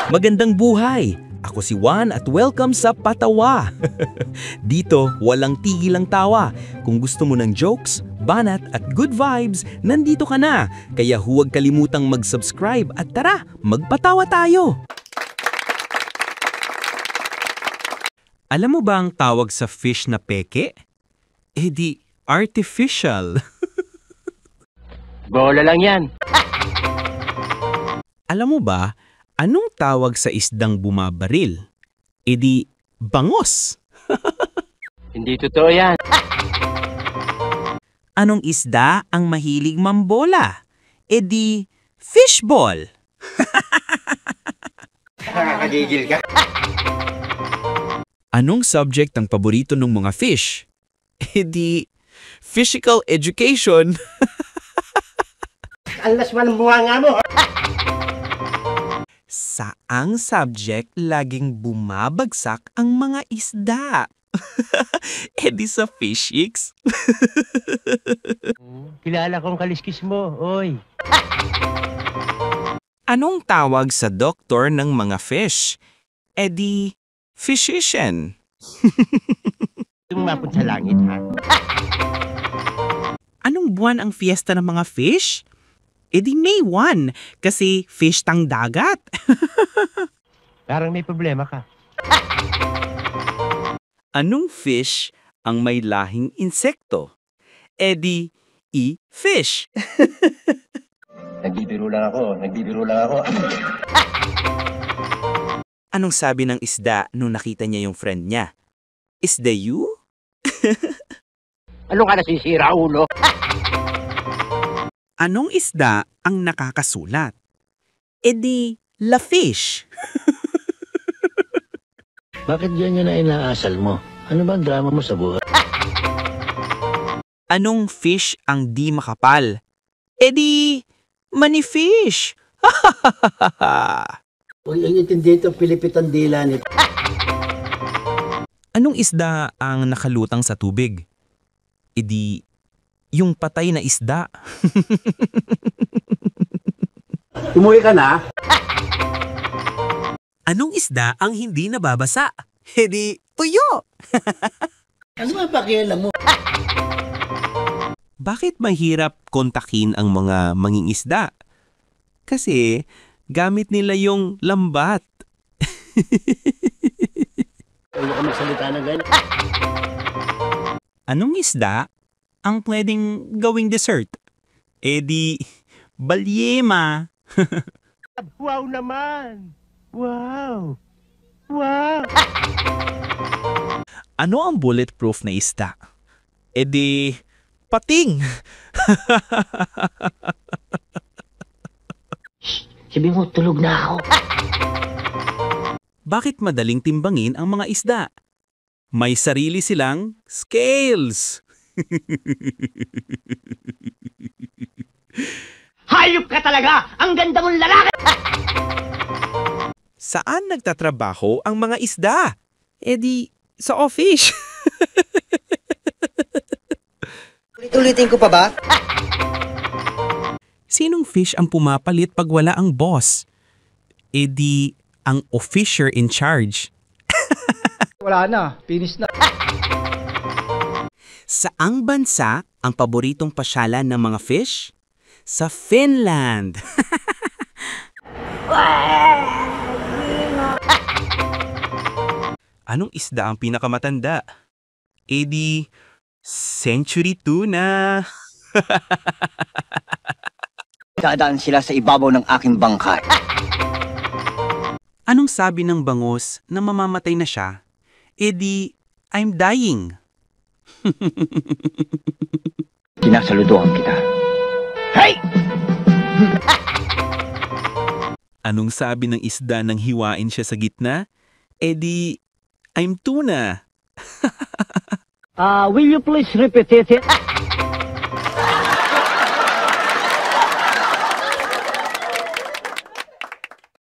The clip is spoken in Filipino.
Magandang buhay! Ako si Juan at welcome sa Patawa! Dito, walang tigil ang tawa. Kung gusto mo ng jokes, banat at good vibes, nandito ka na. Kaya huwag kalimutang mag-subscribe at tara, magpatawa tayo! Alam mo ba ang tawag sa fish na peke? Eh di, artificial. Bola lang yan. Alam mo ba, anong tawag sa isdang bumabaril? E di, bangos. Hindi totoo yan. Anong isda ang mahilig mambola? E di, fishball. Nakakagigil ka. Anong subject ang paborito ng mga fish? E di, physical education. Ang lasman ng bunga mo. Saang subject laging bumabagsak ang mga isda? E di sa fish X. Kilala kong kaliskis mo, oy. Anong tawag sa doktor ng mga fish? E di, physician. Tumapot sa langit, ha? Anong buwan ang fiesta ng mga fish? E di May 1, kasi fish tang dagat. Parang may problema ka. Anong fish ang may lahing insekto? E di, fish. Nagbibiro lang ako. Anong sabi ng isda nung nakita niya yung friend niya? Is the you? Ano ka nasisira, ulo? Anong isda ang nakakasulat? E di, la fish. Bakit ganyan na inaasal mo? Ano ba ang drama mo sa buhay? Anong fish ang di makapal? E di, manifish. Huwag ang intindi ito, pilipitan dila nito. Anong isda ang nakalutang sa tubig? E di, yung patay na isda. Umuwi ka na? Anong isda ang hindi nababasa? E di, tuyo. Ano ba pakialam mo? Bakit mahirap kontakin ang mga mangingisda? Kasi gamit nila yung lambat. Huwag ka magsalita na ganyan. Anong isda ang pwedeng gawing dessert? E di, balyema. Wow naman! Wow! Wow! Ano ang bulletproof na isda? E di, pating. Sabi mo, tulog na ako. Bakit madaling timbangin ang mga isda? May sarili silang scales. Hayop ka talaga! Ang ganda mong lalaki! Saan nagtatrabaho ang mga isda? E di, sa office. Ulitin ko pa ba? Sinong fish ang pumapalit pag wala ang boss? E di, ang officer in charge. Wala na, finish na. Saang bansa ang paboritong pasyalan ng mga fish? Sa Finland. Anong isda ang pinakamatanda? E di, century tuna. Dadaan sila sa ibabaw ng aking bangkay. Anong sabi ng bangus na mamamatay na siya? E di, I'm dying. Sinasaludohan kita. Hey! Anong sabi ng isda nang hiwain siya sa gitna? E di, I'm tuna. Will you please repeat it?